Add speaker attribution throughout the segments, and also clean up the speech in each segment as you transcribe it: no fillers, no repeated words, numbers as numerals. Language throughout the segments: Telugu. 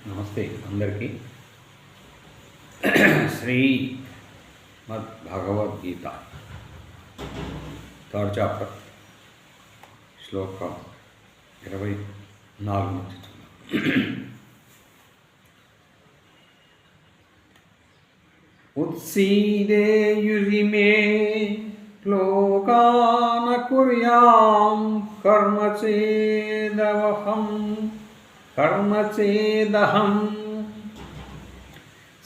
Speaker 1: నమస్తే అందరికీ. శ్రీమద్ భగవద్గీత థర్డ్ చాప్టర్ శ్లోకం 24 నుంచి ఉత్సీదేయురిమే లోకాన కుర్యాం కర్మచేదహం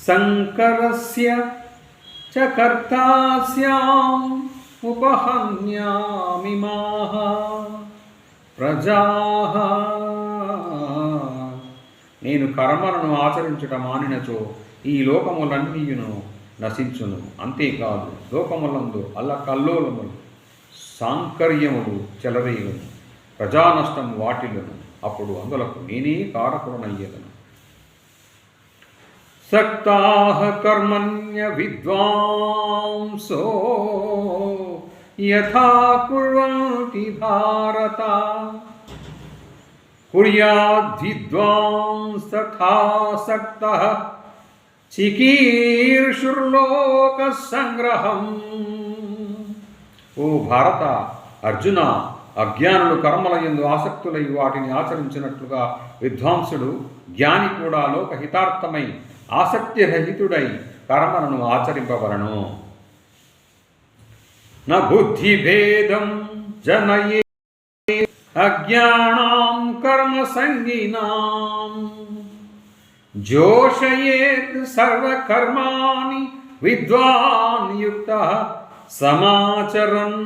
Speaker 1: సంకరస్య చ కర్తాస్యాం ఉపహన్యామిమాః ప్రజాః. నేను కర్మలను ఆచరించుట మానినచో ఈ లోకములన్నీయును నశించును. అంతేకాదు లోకములందు అల్లకల్లోలములు సాంకర్యములు చెలరేయును, ప్రజానష్టము వాటిల్లును. అప్పుడు అందులకు నేనే కారకుడనయ్యేదను. సక్తాః కర్మణ్య విద్వాంసో యథా కుర్వంతి భారత కుర్యాద్విద్వాంస తథా సక్తః చికీర్షుర్లోక సంగ్రహం. ఓ భారత, అర్జున, అజ్ఞానులు కర్మలయందు ఆసక్తులై వాటిని ఆచరించినట్లుగా విద్వాంసుడు జ్ఞాని కూడా లోకహితార్థమై ఆసక్తిరహితుడై కర్మలను ఆచరింపవలను. న బుద్ధిభేదం జనయే అజ్ఞానాం కర్మ సంగినాం జోషయేత్ సర్వకర్మాణి విద్వాన్ యుక్తః సమాచరన్.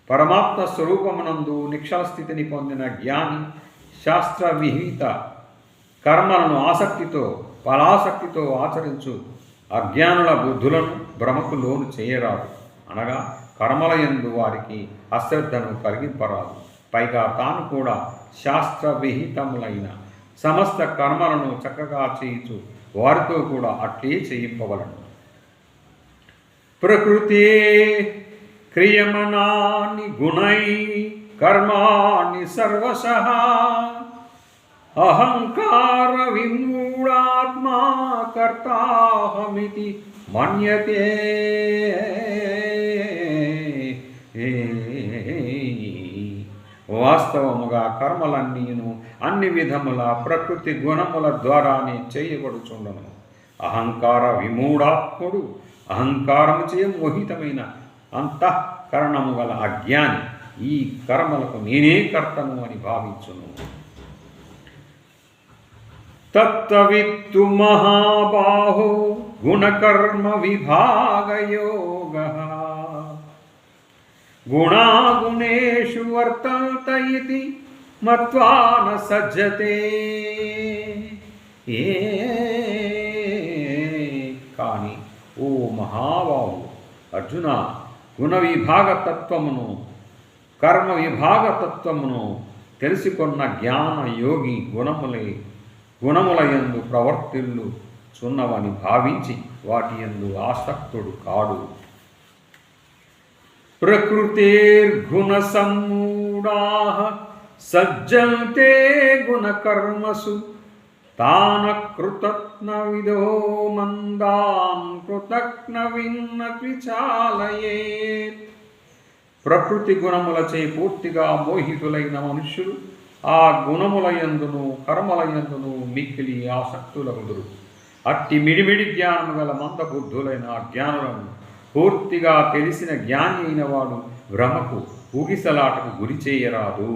Speaker 1: పరమాత్మ స్వరూపమునందు నిక్షల స్థితిని పొందిన జ్ఞాని శాస్త్ర విహిత కర్మలను ఆసక్తితో ఫలాసక్తితో ఆచరించు అజ్ఞానుల బుద్ధులను భ్రమకు లోను చేయరాదు. అనగా కర్మలయందు వారికి అశ్రద్ధను కలిగింపరాదు. పైగా తాను కూడా శాస్త్ర విహితములైన సమస్త కర్మలను చక్కగా చేయించు వారితో కూడా అట్లే చేయింపవలను. ప్రకృతే క్రియమనాని గుణై కర్మాణి సర్వశః అహంకార విమూఢాత్మా కర్తాహమితి మన్యతే. వాస్తవముగా కర్మలన్నీను అన్ని విధముల ప్రకృతి గుణముల ద్వారానే చేయబడుచుండను. అహంకార విమూఢాత్ముడు అహంకారము చే మోహితమైన అంతఃకరణము గల అజ్ఞాని ఈ కర్మలకు నేనే కర్తను అని భావించును. తత్వవిత్తు మహాబాహో గుణకర్మ విభాగయోగః గుణాగుణేషు వర్తంత ఇతి మత్వా న సజ్జతే. కానీ ఓ మహాబాహు అర్జున, గుణ విభాగతత్వమును కర్మ విభాగతత్వమును తెలుసుకున్న జ్ఞాన యోగి గుణములయందు ప్రవర్తిల్లు చున్నవని భావించి వాటి యందు ఆసక్తుడు కాడు. ప్రకృతిర్గుణ సమ్మూఢాః సజ్జంతే గుణకర్మసు తాన కృతజ్ఞవిదో మందాన్ కృతజ్ఞవిన్నత్విచాలయేత్. ప్రకృతి గుణములచే పూర్తిగా మోహితులైన మనుష్యులు ఆ గుణములయందును కర్మలయందును మిక్కిలి ఆసక్తులగుదురు. అట్టి మిడిమిడి జ్ఞానము గల మందబుద్ధులైన జ్ఞానులను పూర్తిగా తెలిసిన జ్ఞాని అయిన వాడు భ్రమకు ఊగిసలాటకు గురి చేయరాదు.